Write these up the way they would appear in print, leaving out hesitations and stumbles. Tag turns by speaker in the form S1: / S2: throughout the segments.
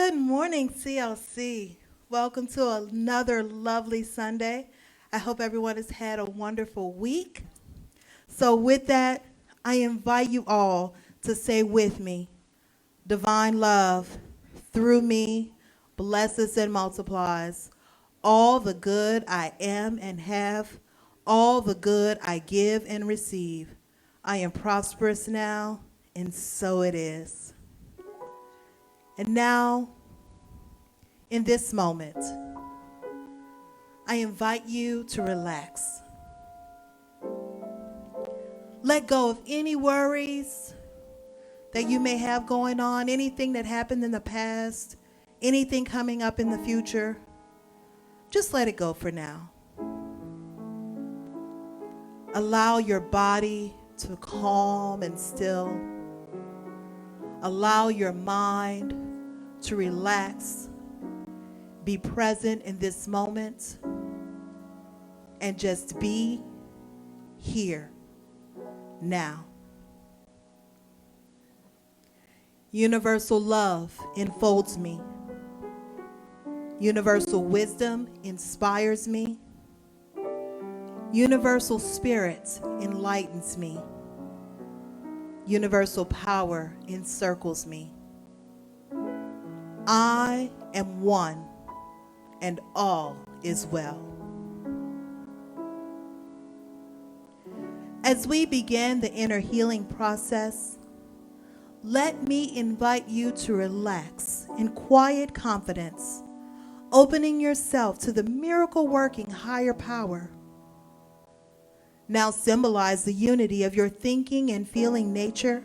S1: Good morning, CLC. Welcome to another lovely Sunday. I hope everyone has had a wonderful week. So, with that, I invite you all to say with me, divine love through me blesses and multiplies all the good I am and have, all the good I give and receive. I am prosperous now, and so it is. And now, in this moment, I invite you to relax. Let go of any worries that you may have going on, anything that happened in the past, anything coming up in the future. Just let it go for now. Allow your body to calm and still. Allow your mind to relax. Be present in this moment and just be here now. Universal love enfolds me. Universal wisdom inspires me. Universal spirit enlightens me. Universal power encircles me. I am one, and all is well. As we begin the inner healing process, let me invite you to relax in quiet confidence, opening yourself to the miracle-working higher power. Now symbolize the unity of your thinking and feeling nature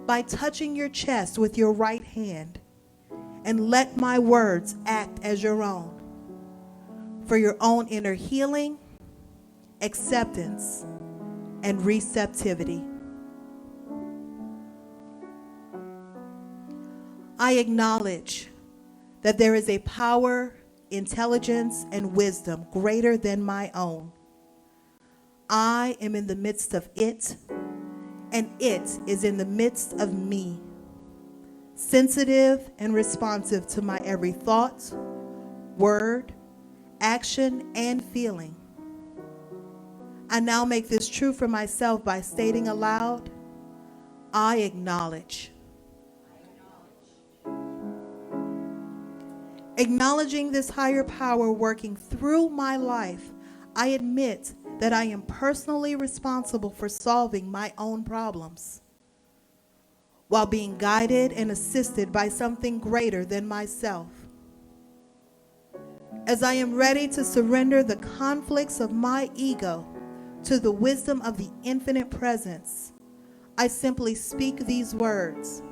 S1: by touching your chest with your right hand, and let my words act as your own for your own inner healing, acceptance, and receptivity. I acknowledge that there is a power, intelligence, and wisdom greater than my own. I am in the midst of it, and it is in the midst of me, sensitive and responsive to my every thought, word, action, and feeling. I now make this true for myself by stating aloud, I acknowledge. Acknowledging this higher power working through my life, I admit that I am personally responsible for solving my own problems, while being guided and assisted by something greater than myself. As I am ready to surrender the conflicts of my ego to the wisdom of the infinite presence, I simply speak these words: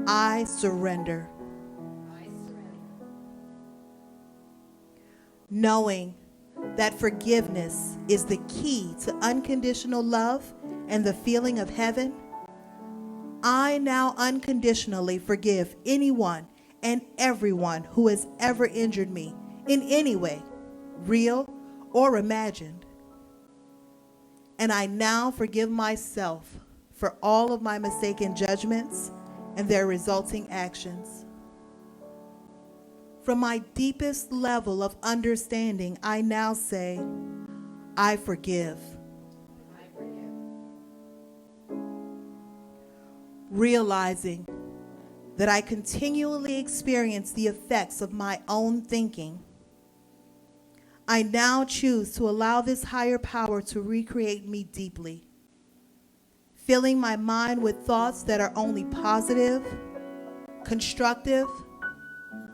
S1: I surrender. Knowing that forgiveness is the key to unconditional love and the feeling of heaven, I now unconditionally forgive anyone and everyone who has ever injured me in any way, real or imagined. And I now forgive myself for all of my mistaken judgments and their resulting actions. From my deepest level of understanding, I now say, I forgive. Realizing that I continually experience the effects of my own thinking, I now choose to allow this higher power to recreate me deeply, filling my mind with thoughts that are only positive, constructive,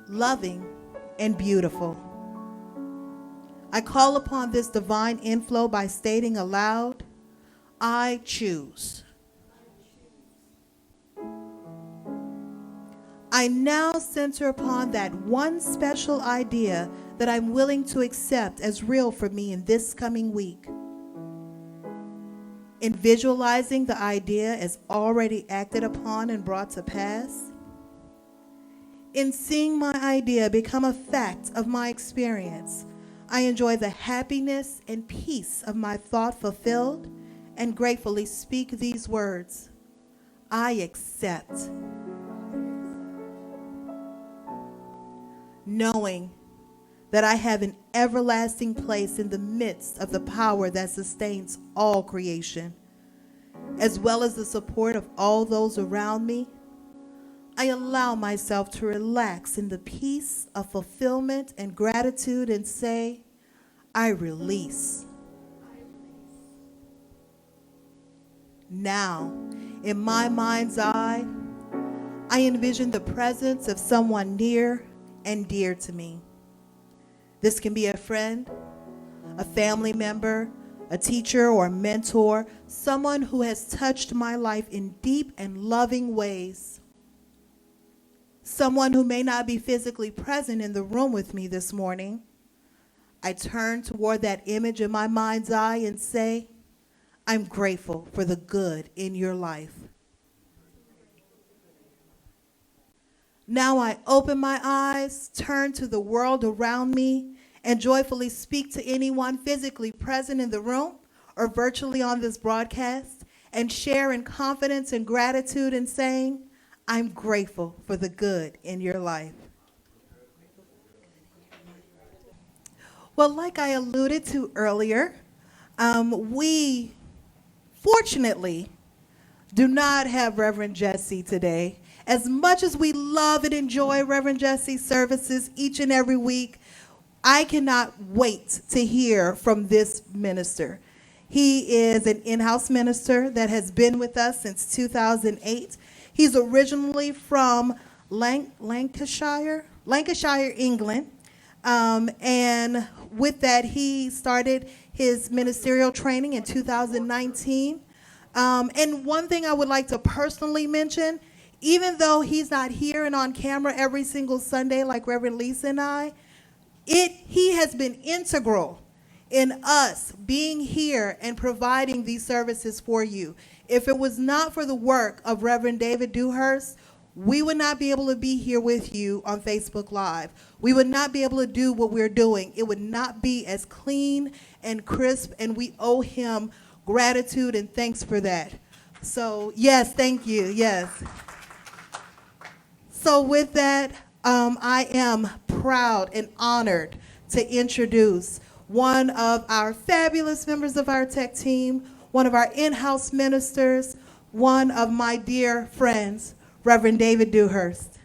S1: loving, and beautiful. I call upon this divine inflow by stating aloud, I choose. I now center upon that one special idea that I'm willing to accept as real for me in this coming week. In visualizing the idea as already acted upon and brought to pass, in seeing my idea become a fact of my experience, I enjoy the happiness and peace of my thought fulfilled and gratefully speak these words: I accept. knowing that I have an everlasting place in the midst of the power that sustains all creation, as well as the support of all those around me, I allow myself to relax in the peace of fulfillment and gratitude and say, I release. Now, in my mind's eye, I envision the presence of someone near and dear to me. This can be a friend, a family member, a teacher or mentor, someone who has touched my life in deep and loving ways. Someone who may not be physically present in the room with me this morning. I turn toward that image in my mind's eye and say, I'm grateful for the good in your life. Now I open my eyes, turn to the world around me, and joyfully speak to anyone physically present in the room or virtually on this broadcast, and share in confidence and gratitude in saying, I'm grateful for the good in your life. Well, like I alluded to earlier, we fortunately do not have Reverend Jesse today. As much as we love and enjoy Reverend Jesse's services each and every week, I cannot wait to hear from this minister. He is an in-house minister that has been with us since 2008. He's originally from Lancashire, England. And with that, he started his ministerial training in 2019. And one thing I would like to personally mention, even though he's not here and on camera every single Sunday like Reverend Lisa and I, he has been integral in us being here and providing these services for you. If it was not for the work of Reverend David Dewhurst, we would not be able to be here with you on Facebook Live. We would not be able to do what we're doing. It would not be as clean and crisp, and we owe him gratitude and thanks for that. So, yes, thank you, yes. So with that, I am proud and honored to introduce one of our fabulous members of our tech team, one of our in-house ministers, one of my dear friends, Reverend David Dewhurst.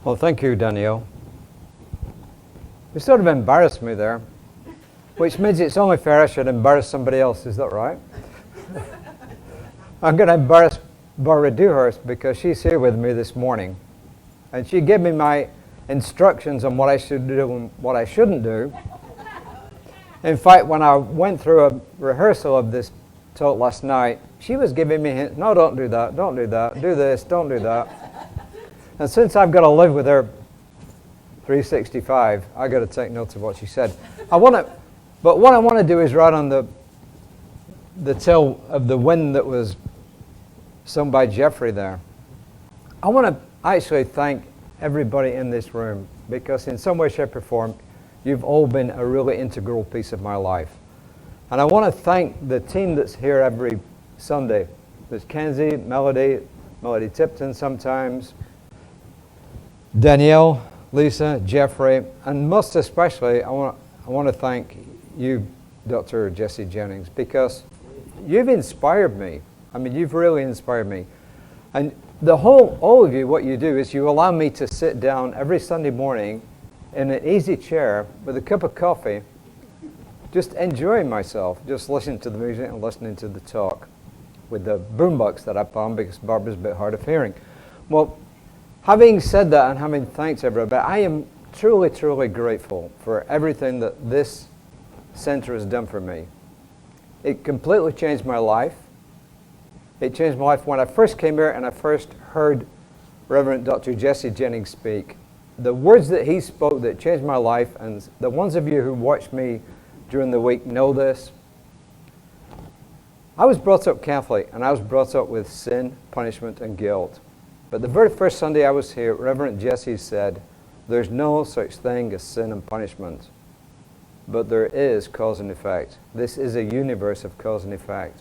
S2: Well, thank you, Danielle. You sort of embarrassed me there, which means it's only fair I should embarrass somebody else. Is that right? I'm going to embarrass Barbara Dewhurst because she's here with me this morning. And she gave me my instructions on what I should do and what I shouldn't do. In fact, when I went through a rehearsal of this talk last night, she was giving me hints. No, don't do that, don't do that, do this, don't do that. And since I've got to live with her 365, I've got to take notes of what she said. But what I want to do is write on the tale of the wind that was sung by Jeffrey there. I want to actually thank everybody in this room because in some way, shape, or form, you've all been a really integral piece of my life. And I want to thank the team that's here every Sunday. There's Kenzie, Melody Tipton sometimes, Danielle, Lisa, Jeffrey, and most especially, I want to thank you, Dr. Jesse Jennings, because you've inspired me. I mean, you've really inspired me. And all of you, what you do is you allow me to sit down every Sunday morning in an easy chair with a cup of coffee, just enjoying myself, just listening to the music and listening to the talk with the boombox that I found because Barbara's a bit hard of hearing. Well, having said that and having thanked everybody, I am truly, truly grateful for everything that this center has done for me. It completely changed my life. It changed my life when I first came here and I first heard Reverend Dr. Jesse Jennings speak. The words that he spoke that changed my life, and the ones of you who watch me during the week know this. I was brought up Catholic, and I was brought up with sin, punishment, and guilt. But the very first Sunday I was here, Reverend Jesse said, there's no such thing as sin and punishment, but there is cause and effect. This is a universe of cause and effect.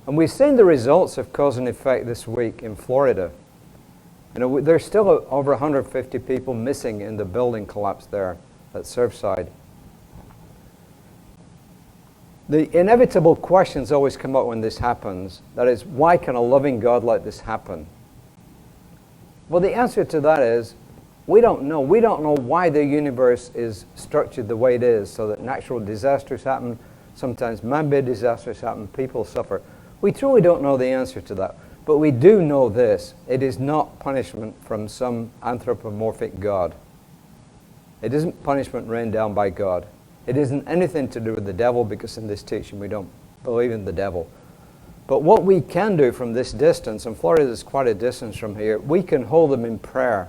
S2: And we've seen the results of cause and effect this week in Florida. You know, there's still over 150 people missing in the building collapse there at Surfside. The inevitable questions always come up when this happens. That is, why can a loving God let this happen? Well, the answer to that is, we don't know. We don't know why the universe is structured the way it is, so that natural disasters happen, sometimes man-made disasters happen, people suffer. We truly don't know the answer to that. But we do know this: it is not punishment from some anthropomorphic God. It isn't punishment rained down by God. It isn't anything to do with the devil, because in this teaching we don't believe in the devil. But what we can do from this distance, and Florida is quite a distance from here, we can hold them in prayer,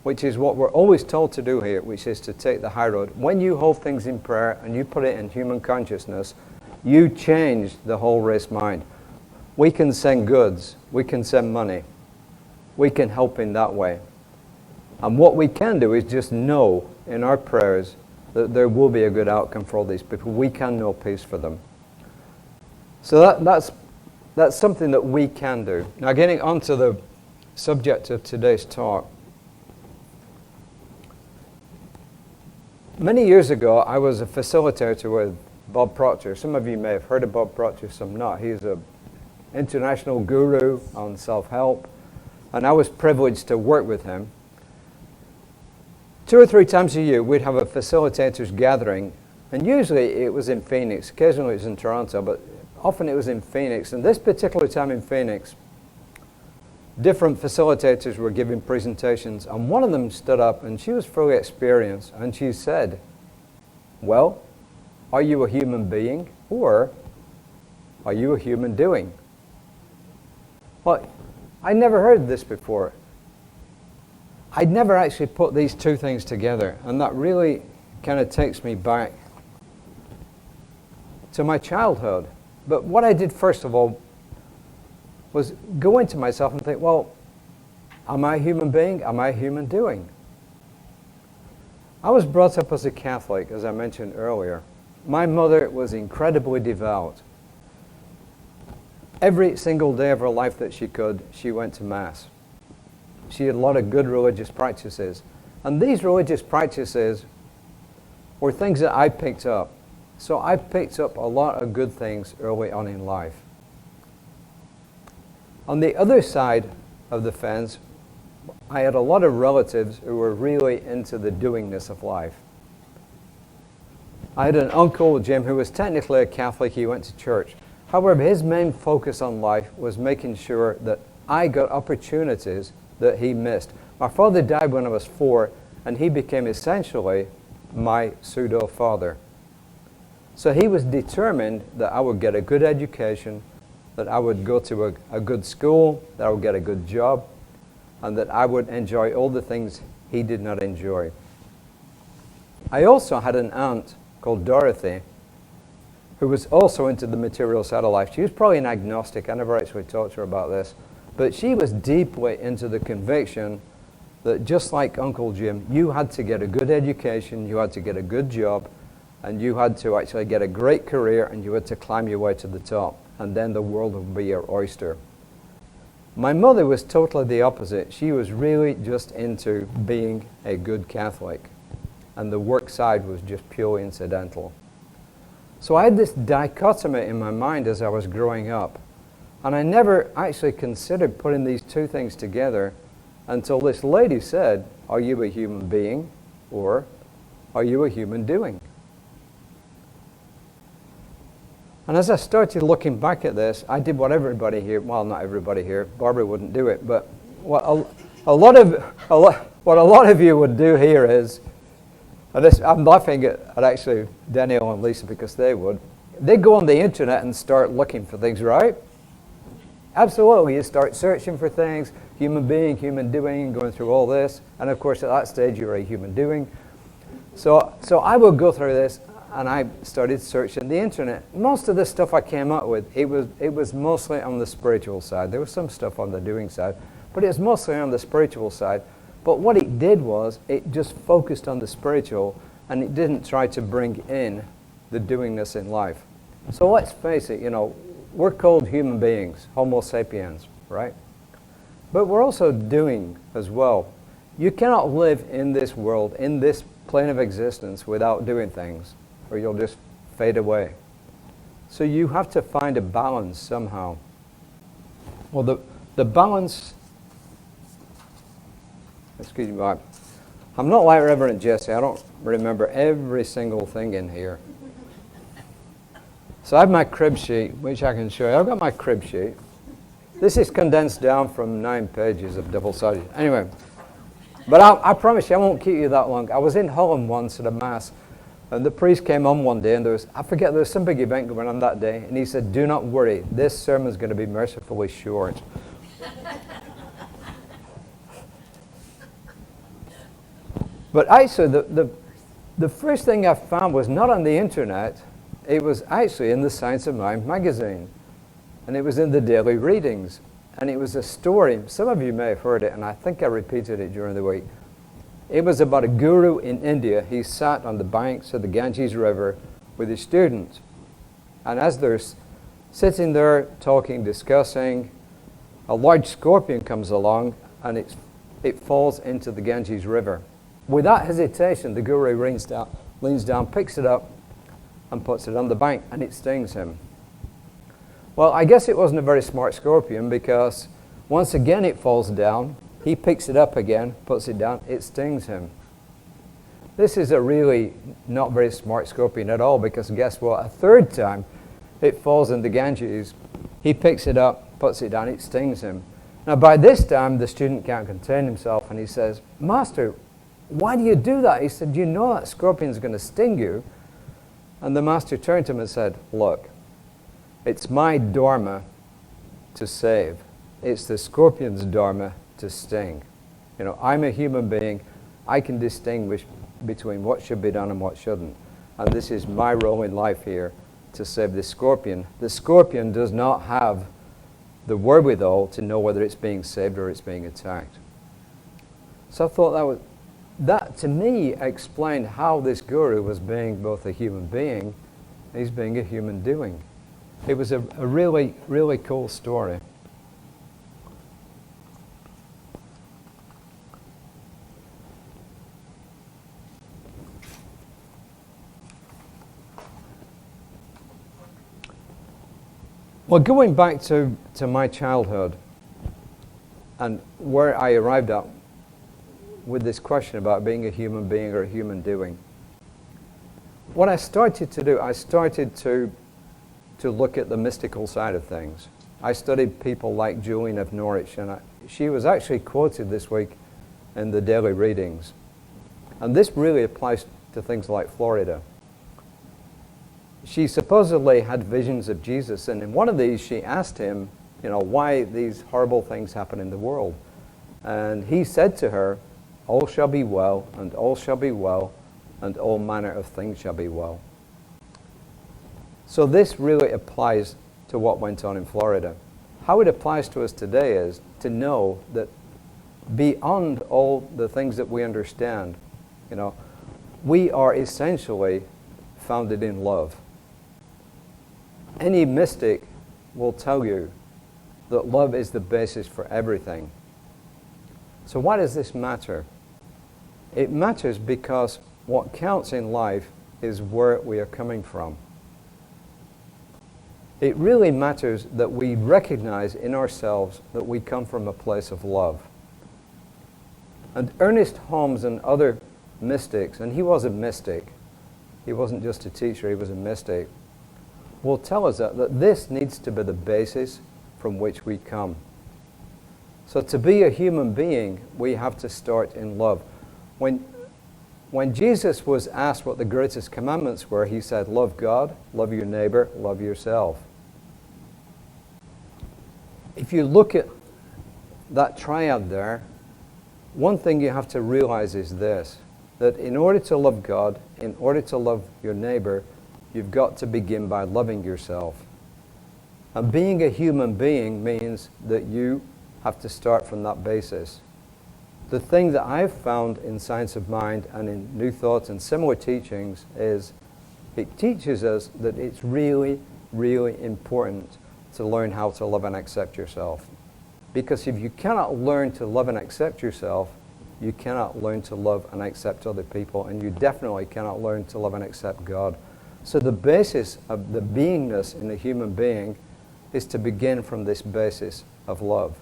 S2: which is what we're always told to do here, which is to take the high road. When you hold things in prayer and you put it in human consciousness, you change the whole race mind. We can send goods, we can send money, we can help in that way. And what we can do is just know in our prayers that there will be a good outcome for all these people. We can know peace for them. So that's something that we can do. Now, getting onto the subject of today's talk. Many years ago, I was a facilitator with Bob Proctor. Some of you may have heard of Bob Proctor, some not. He's an international guru on self-help, and I was privileged to work with him. 2 or 3 times a year, we'd have a facilitators gathering, and usually it was in Phoenix. Occasionally it was in Toronto, but often it was in Phoenix. And this particular time in Phoenix, different facilitators were giving presentations, and one of them stood up, and she was fully experienced, and she said, "Well, are you a human being, or are you a human doing?" Well, I never heard this before. I'd never actually put these two things together, and that really kind of takes me back to my childhood. But what I did first of all was go into myself and think, well, am I a human being? Am I a human doing? I was brought up as a Catholic, as I mentioned earlier. My mother was incredibly devout. Every single day of her life that she could, she went to Mass. She had a lot of good religious practices. And these religious practices were things that I picked up. So I picked up a lot of good things early on in life. On the other side of the fence, I had a lot of relatives who were really into the doingness of life. I had an uncle, Jim, who was technically a Catholic. He went to church. However, his main focus on life was making sure that I got opportunities that he missed. My father died when I was 4, and he became essentially my pseudo-father. So he was determined that I would get a good education, that I would go to a good school, that I would get a good job, and that I would enjoy all the things he did not enjoy. I also had an aunt called Dorothy, who was also into the material side of life. She was probably an agnostic. I never actually talked to her about this. But she was deeply into the conviction that just like Uncle Jim, you had to get a good education, you had to get a good job, and you had to actually get a great career, and you had to climb your way to the top, and then the world would be your oyster. My mother was totally the opposite. She was really just into being a good Catholic, and the work side was just purely incidental. So I had this dichotomy in my mind as I was growing up. And I never actually considered putting these two things together until this lady said, "Are you a human being, or are you a human doing?" And as I started looking back at this, I did what everybody here, well, not everybody here, Barbara wouldn't do it, but what a lot of you would do here is, and this, I'm laughing at actually Daniel and Lisa because they'd go on the internet and start looking for things, right? Absolutely, you start searching for things, human being, human doing, going through all this, and of course at that stage you're a human doing. So I would go through this, and I started searching the internet. Most of the stuff I came up with, it was mostly on the spiritual side. There was some stuff on the doing side, but it was mostly on the spiritual side. But what it did was, it just focused on the spiritual, and it didn't try to bring in the doingness in life. So let's face it, you know, we're called human beings, Homo sapiens, right? But we're also doing as well. You cannot live in this world, in this plane of existence, without doing things, or you'll just fade away. So you have to find a balance somehow. Well, the balance, excuse me, I'm not like Reverend Jesse. I don't remember every single thing in here. So I have my crib sheet, which I can show you. I've got my crib sheet. This is condensed down from 9 pages of double-sided. Anyway, but I promise you, I won't keep you that long. I was in Holland once at a mass, and the priest came on one day, and there was some big event going on that day, and he said, "Do not worry, this sermon's going to be mercifully short." But actually, the first thing I found was not on the internet. It was actually in the Science of Mind magazine. And it was in the daily readings. And it was a story. Some of you may have heard it, and I think I repeated it during the week. It was about a guru in India. He sat on the banks of the Ganges River with his students. And as they're sitting there talking, discussing, a large scorpion comes along, and it falls into the Ganges River. Without hesitation, the guru leans down, picks it up, and puts it on the bank, and it stings him. Well, I guess it wasn't a very smart scorpion, because once again it falls down, he picks it up again, puts it down, it stings him. This is a really not very smart scorpion at all, because guess what? A third time it falls in the Ganges, he picks it up, puts it down, it stings him. Now by this time the student can't contain himself, and he says, "Master, why do you do that?" He said, "You know that scorpion's going to sting you." And the master turned to him and said, "Look, it's my dharma to save. It's the scorpion's dharma to sting. You know, I'm a human being. I can distinguish between what should be done and what shouldn't. And this is my role in life here, to save the scorpion. The scorpion does not have the wherewithal to know whether it's being saved or it's being attacked." So I thought that to me explained how this guru was being both a human being, he's being a human doing. It was a really, really cool story. Well, going back to my childhood and where I arrived at with this question about being a human being or a human doing, what I started to do, I started to look at the mystical side of things. I studied people like Julian of Norwich, and she was actually quoted this week in the daily readings. And this really applies to things like Florida. She supposedly had visions of Jesus, and in one of these she asked him, you know, why these horrible things happen in the world. And he said to her, "All shall be well, and all shall be well, and all manner of things shall be well." So this really applies to what went on in Florida. How it applies to us today is to know that beyond all the things that we understand, you know, we are essentially founded in love. Any mystic will tell you that love is the basis for everything. So why does this matter? It matters because what counts in life is where we are coming from. It really matters that we recognize in ourselves that we come from a place of love. And Ernest Holmes and other mystics, and he was a mystic, he wasn't just a teacher, he was a mystic, will tell us that this needs to be the basis from which we come. So to be a human being, we have to start in love. When Jesus was asked what the greatest commandments were, he said, love God, love your neighbor, love yourself. If you look at that triad there, one thing you have to realize is this, that in order to love God, in order to love your neighbor, you've got to begin by loving yourself. And being a human being means that you have to start from that basis. The thing that I've found in Science of Mind and in New Thoughts and similar teachings is it teaches us that it's really, really important to learn how to love and accept yourself. Because if you cannot learn to love and accept yourself, you cannot learn to love and accept other people, and you definitely cannot learn to love and accept God. So the basis of the beingness in a human being is to begin from this basis of love.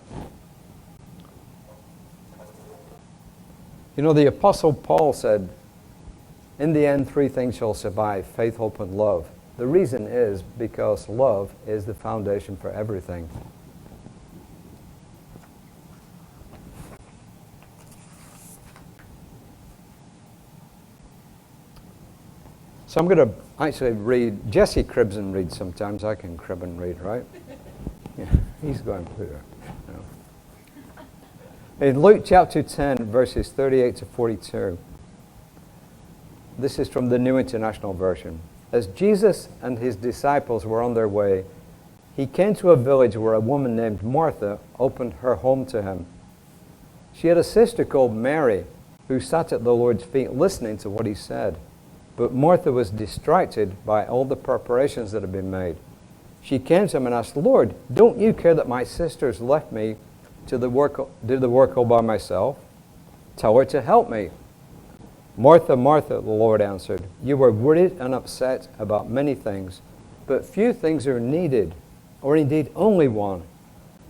S2: You know, the Apostle Paul said, in the end, three things shall survive: faith, hope, and love. The reason is because love is the foundation for everything. So I'm going to actually read. Jesse cribs and reads sometimes. I can crib and read, right? Yeah, he's going through it. You know. In Luke chapter 10, verses 38 to 42, this is from the New International Version. As Jesus and his disciples were on their way, he came to a village where a woman named Martha opened her home to him. She had a sister called Mary, who sat at the Lord's feet listening to what he said. But Martha was distracted by all the preparations that had been made. She came to him and asked, "Lord, don't you care that my sister's left me to do the work all by myself? Tell her to help me." "Martha, Martha," the Lord answered, "you are worried and upset about many things, but few things are needed, or indeed only one.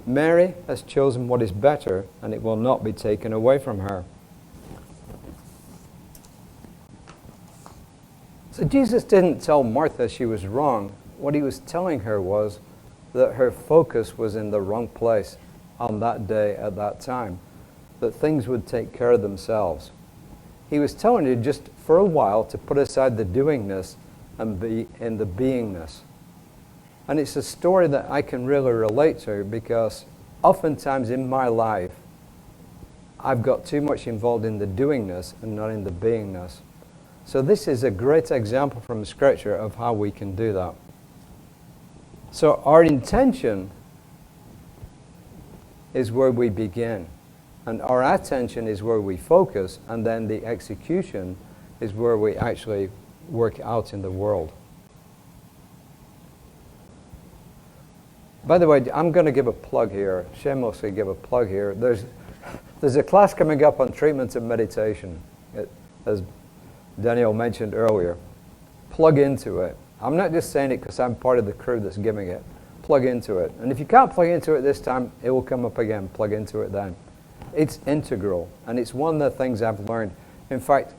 S2: Mary has chosen what is better, and it will not be taken away from her." So Jesus didn't tell Martha she was wrong. What he was telling her was that her focus was in the wrong place on that day at that time, that things would take care of themselves. He was telling her just for a while to put aside the doingness and be in the beingness. And it's a story that I can really relate to, because oftentimes in my life I've got too much involved in the doingness and not in the beingness. So this is a great example from Scripture of how we can do that. So our intention is where we begin, and our attention is where we focus, and then the execution is where we actually work out in the world. By the way, I'm going to give a plug here, shamelessly give a plug here. There's a class coming up on treatment and meditation, as Daniel mentioned earlier. Plug into it. I'm not just saying it because I'm part of the crew that's giving it. Plug into it. And if you can't plug into it this time, it will come up again. Plug into it then. It's integral, and it's one of the things I've learned. In fact,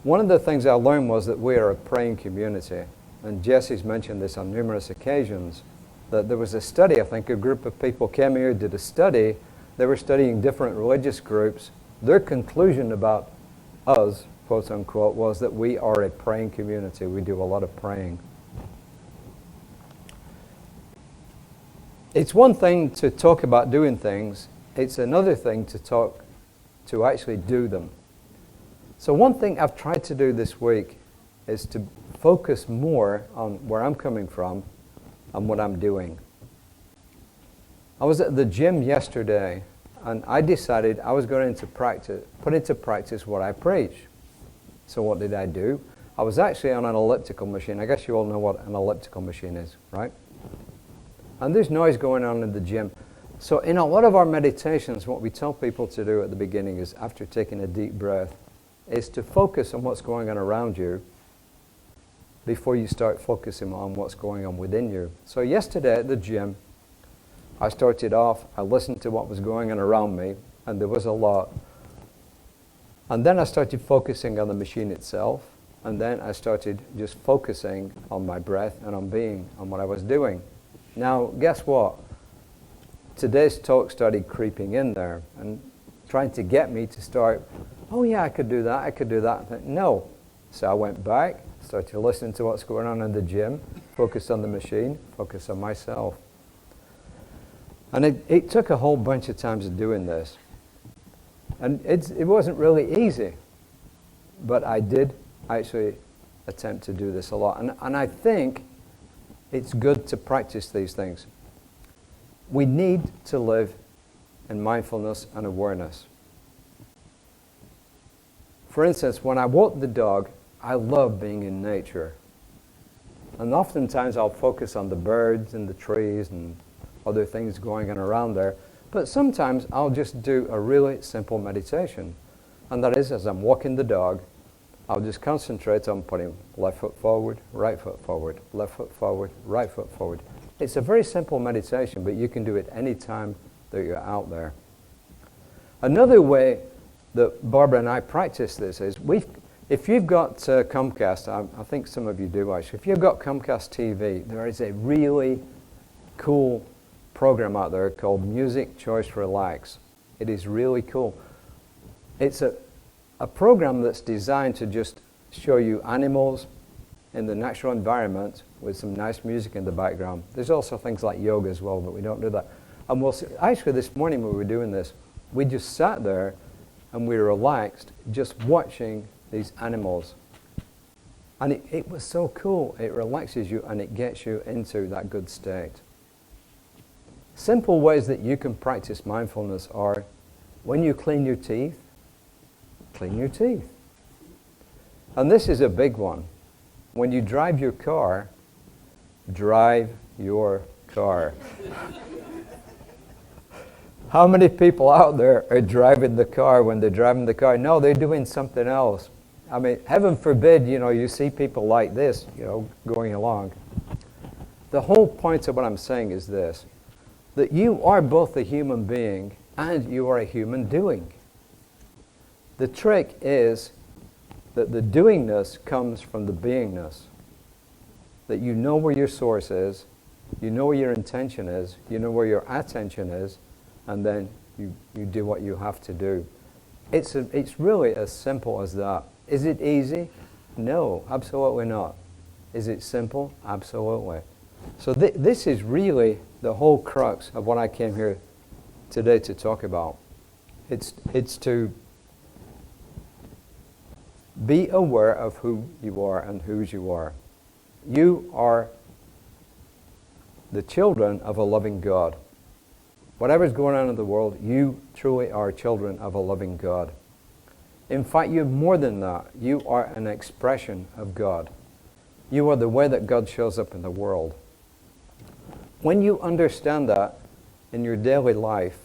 S2: one of the things I learned was that we are a praying community. And Jesse's mentioned this on numerous occasions, that there was a study, I think a group of people came here, did a study. They were studying different religious groups. Their conclusion about us, quote unquote, was that we are a praying community. We do a lot of praying. It's one thing to talk about doing things. It's another thing to actually do them. So one thing I've tried to do this week is to focus more on where I'm coming from and what I'm doing. I was at the gym yesterday, and I decided I was going to put into practice what I preach. So what did I do? I was actually on an elliptical machine. I guess you all know what an elliptical machine is, right? And there's noise going on in the gym. So in a lot of our meditations, what we tell people to do at the beginning is, after taking a deep breath, is to focus on what's going on around you before you start focusing on what's going on within you. So yesterday at the gym, I started off, I listened to what was going on around me, and there was a lot. And then I started focusing on the machine itself, and then I started just focusing on my breath and on being, on what I was doing. Now, guess what? Today's talk started creeping in there and trying to get me to start, oh yeah, I could do that, I could do that. I thought, no. So I went back, started listening to what's going on in the gym, focused on the machine, focused on myself. And it took a whole bunch of times of doing this. And it wasn't really easy, but I did actually attempt to do this a lot. And I think it's good to practice these things. We need to live in mindfulness and awareness. For instance, when I walk the dog, I love being in nature. And oftentimes I'll focus on the birds and the trees and other things going on around there. But sometimes I'll just do a really simple meditation. And that is, as I'm walking the dog, I'll just concentrate on putting left foot forward, right foot forward, left foot forward, right foot forward. It's a very simple meditation, but you can do it any time that you're out there. Another way that Barbara and I practice this is, if you've got Comcast, I think some of you do actually, if you've got Comcast TV, there is a really cool program out there called Music Choice Relax. It is really cool. It's a program that's designed to just show you animals in the natural environment with some nice music in the background. There's also things like yoga as well, but we don't do that. And actually this morning when we were doing this, we just sat there and we relaxed just watching these animals. And it was so cool. It relaxes you and it gets you into that good state. Simple ways that you can practice mindfulness are, when you clean your teeth, clean your teeth. And this is a big one. When you drive your car, drive your car. How many people out there are driving the car when they're driving the car? No, they're doing something else. I mean, heaven forbid, you see people like this, going along. The whole point of what I'm saying is this, that you are both a human being and you are a human doing. The trick is that the doingness comes from the beingness. That you know where your source is, you know where your intention is, you know where your attention is, and then you do what you have to do. It's really as simple as that. Is it easy? No, absolutely not. Is it simple? Absolutely. So this is really the whole crux of what I came here today to talk about. It's to be aware of who you are and whose you are. You are the children of a loving God. Whatever's going on in the world, you truly are children of a loving God. In fact, you're more than that. You are an expression of God. You are the way that God shows up in the world. When you understand that in your daily life,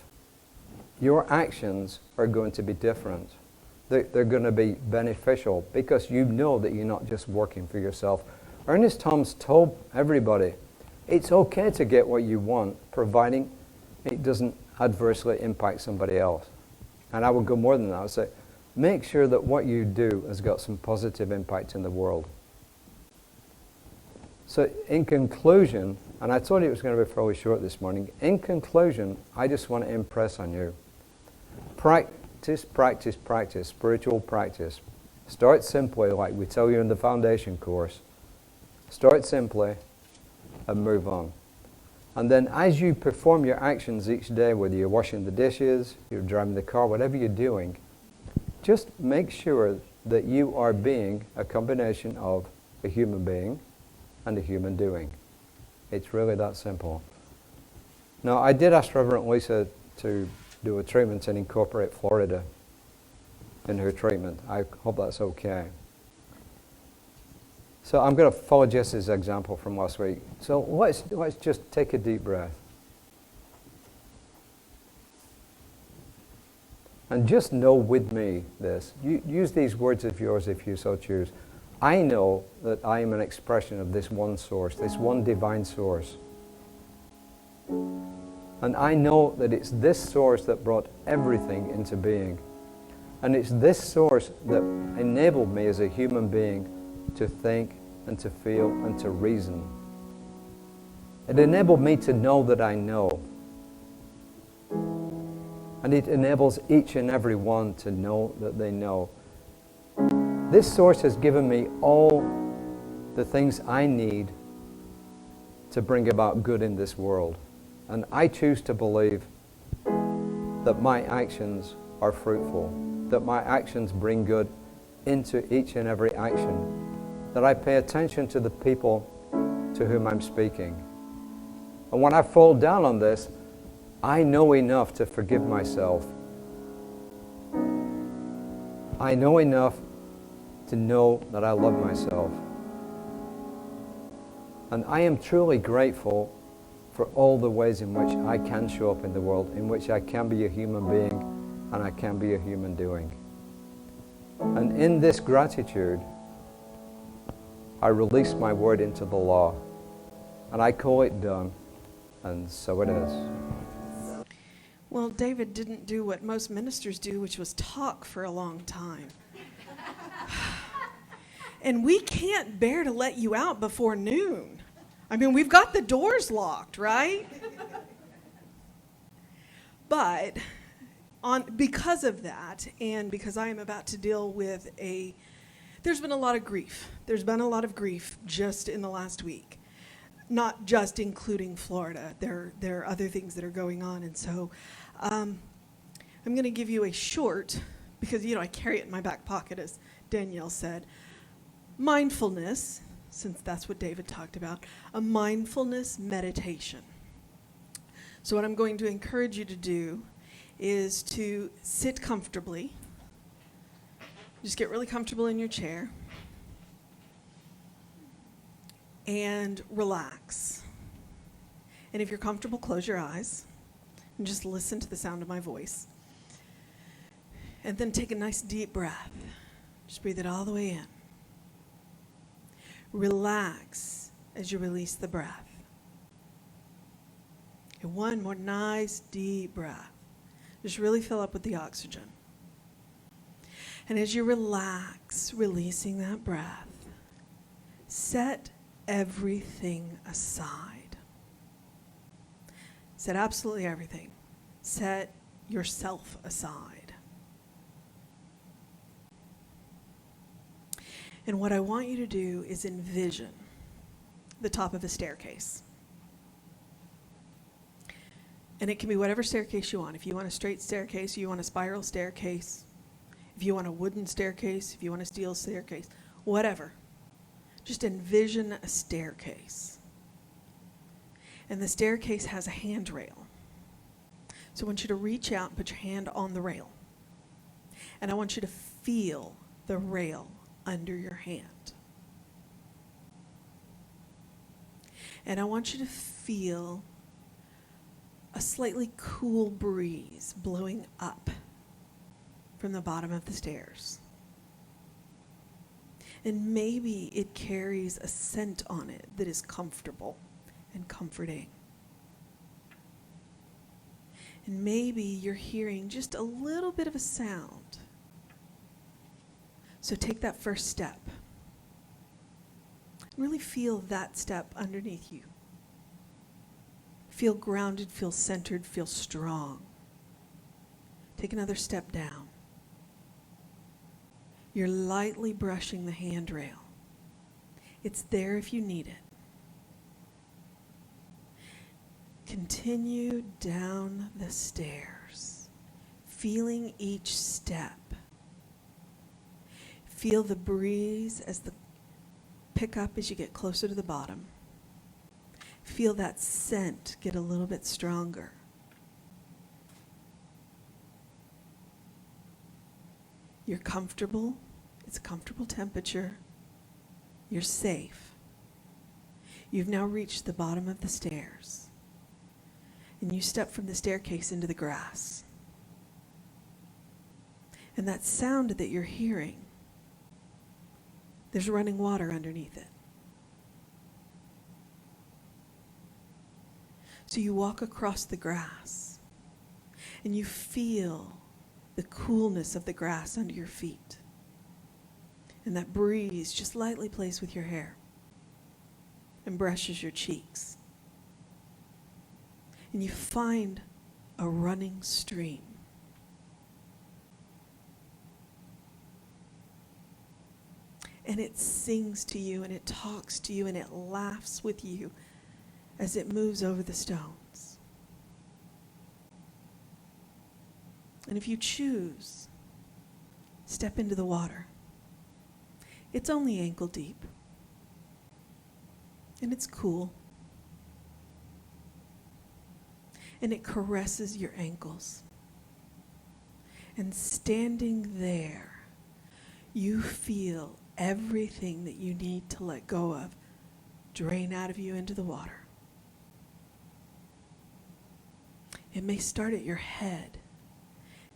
S2: your actions are going to be different. They're going to be beneficial because you know that you're not just working for yourself. Ernest Holmes told everybody, it's okay to get what you want, providing it doesn't adversely impact somebody else. And I would go more than that. I would say, make sure that what you do has got some positive impact in the world. So in conclusion, and I told you it was going to be fairly short this morning, in conclusion, I just want to impress on you. Practice, practice, practice, spiritual practice. Start simply, like we tell you in the foundation course. Start simply and move on. And then as you perform your actions each day, whether you're washing the dishes, you're driving the car, whatever you're doing, just make sure that you are being a combination of a human being and a human doing. It's really that simple. Now, I did ask Reverend Lisa to do a treatment and incorporate Florida in her treatment. I hope that's okay. So I'm going to follow Jess's example from last week. So let's just take a deep breath. And just know with me this. Use these words of yours if you so choose. I know that I am an expression of this one source, this one divine source. And I know that it's this source that brought everything into being. And it's this source that enabled me as a human being to think and to feel and to reason. It enabled me to know that I know. And it enables each and every one to know that they know. This source has given me all the things I need to bring about good in this world. And I choose to believe that my actions are fruitful, that my actions bring good into each and every action, that I pay attention to the people to whom I'm speaking. And when I fall down on this, I know enough to forgive myself. I know enough to know that I love myself. And I am truly grateful for all the ways in which I can show up in the world, in which I can be a human being and I can be a human doing. And in this gratitude, I release my word into the law, and I call it done, and so it is.
S3: Well, David didn't do what most ministers do, which was talk for a long time. And we can't bear to let you out before noon. I mean, we've got the doors locked, right? But because of that, and because I am about to deal with there's been a lot of grief. There's been a lot of grief just in the last week. Not just including Florida. There are other things that are going on. And so I'm going to give you a short, because, I carry it in my back pocket, as Danielle said, mindfulness, since that's what David talked about, a mindfulness meditation. So what I'm going to encourage you to do is to sit comfortably. Just get really comfortable in your chair and relax. And if you're comfortable, close your eyes and just listen to the sound of my voice. And then take a nice deep breath. Just breathe it all the way in. Relax as you release the breath. And one more nice deep breath. Just really fill up with the oxygen. And as you relax, releasing that breath, set everything aside. Set absolutely everything. Set yourself aside. And what I want you to do is envision the top of a staircase. And it can be whatever staircase you want. If you want a straight staircase, you want a spiral staircase, if you want a wooden staircase, if you want a steel staircase, whatever. Just envision a staircase. And the staircase has a handrail. So I want you to reach out and put your hand on the rail. And I want you to feel the rail under your hand. And I want you to feel a slightly cool breeze blowing up from the bottom of the stairs. And maybe it carries a scent on it that is comfortable and comforting. And maybe you're hearing just a little bit of a sound. So take that first step. Really feel that step underneath you. Feel grounded, feel centered, feel strong. Take another step down. You're lightly brushing the handrail. It's there if you need it. Continue down the stairs, feeling each step. Feel the breeze as the pick up as you get closer to the bottom. Feel that scent get a little bit stronger. You're comfortable. It's a comfortable temperature. You're safe. You've now reached the bottom of the stairs. And you step from the staircase into the grass. And that sound that you're hearing, there's running water underneath it. So you walk across the grass and you feel the coolness of the grass under your feet. And that breeze just lightly plays with your hair and brushes your cheeks. And you find a running stream. And it sings to you and it talks to you and it laughs with you as it moves over the stones. And if you choose, step into the water. It's only ankle deep. And it's cool. And it caresses your ankles. And standing there, you feel everything that you need to let go of drain out of you into the water. It may start at your head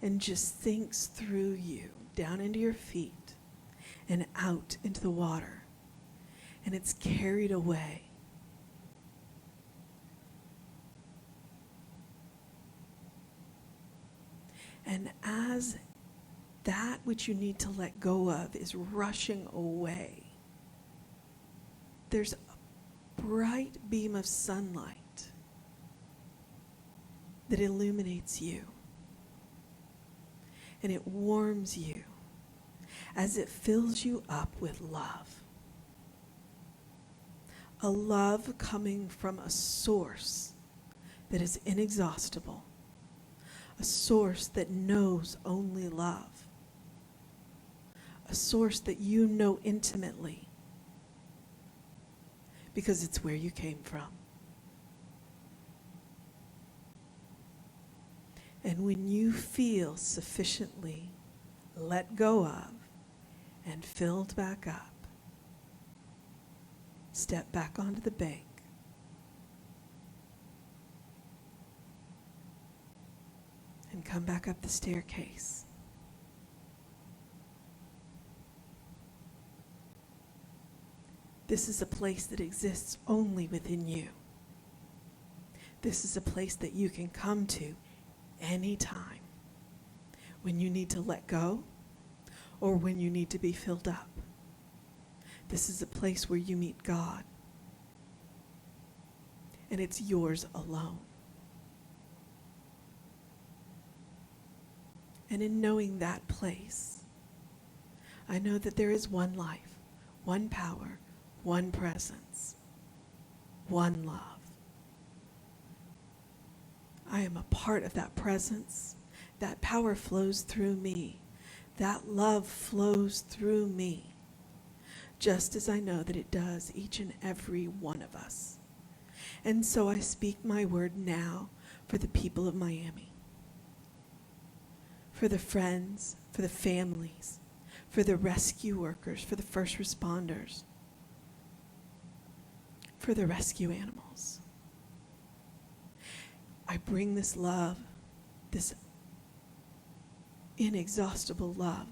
S3: and just sinks through you, down into your feet and out into the water. And it's carried away. And as that which you need to let go of is rushing away, there's a bright beam of sunlight that illuminates you. And it warms you as it fills you up with love. A love coming from a source that is inexhaustible. A source that knows only love. A source that you know intimately because it's where you came from. And when you feel sufficiently let go of and filled back up, step back onto the bank. And come back up the staircase. This is a place that exists only within you. This is a place that you can come to anytime when you need to let go or when you need to be filled up. This is a place where you meet God, and it's yours alone. And in knowing that place, I know that there is one life, one power, one presence, one love. I am a part of that presence. That power flows through me. That love flows through me, just as I know that it does each and every one of us. And so I speak my word now for the people of Miami, for the friends, for the families, for the rescue workers, for the first responders, for the rescue animals. I bring this love, this inexhaustible love,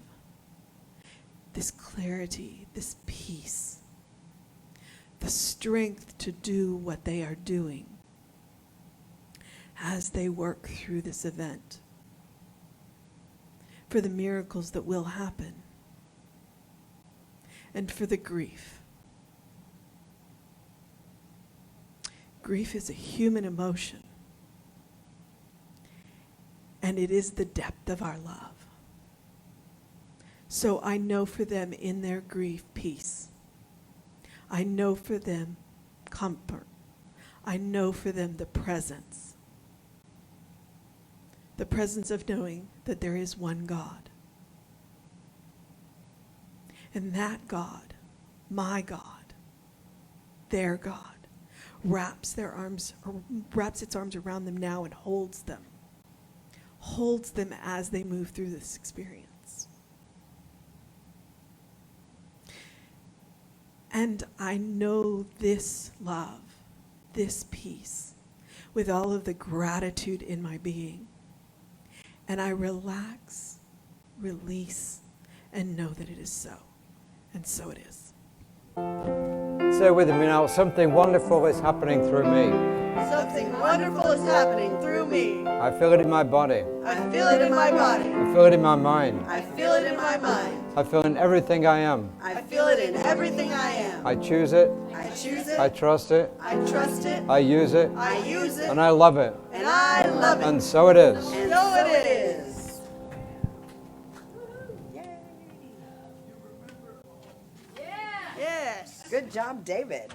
S3: this clarity, this peace, the strength to do what they are doing as they work through this event, for the miracles that will happen, and for the grief. Grief is a human emotion, and it is the depth of our love. So I know for them in their grief, peace. I know for them comfort. I know for them the presence. The presence of knowing that there is one God. And that God, my God, their God, wraps its arms around them now and holds them as they move through this experience. And I know this love, this peace, with all of the gratitude in my being. And I relax, release, and know that it is so. And so it is.
S2: Say with me now, something wonderful is happening through me.
S4: Something wonderful is happening through me.
S2: I feel it in my body.
S4: I feel it in my body.
S2: I feel it in my mind.
S4: I feel it in my mind.
S2: I feel it in everything I am.
S4: I feel it in everything I am.
S2: I choose it.
S4: I choose it.
S2: I trust it.
S4: I trust it.
S2: I use it.
S4: I use it.
S2: And I love it.
S4: And I love it.
S2: And so it is.
S4: And so it is. Yay. Yes. Good job, David.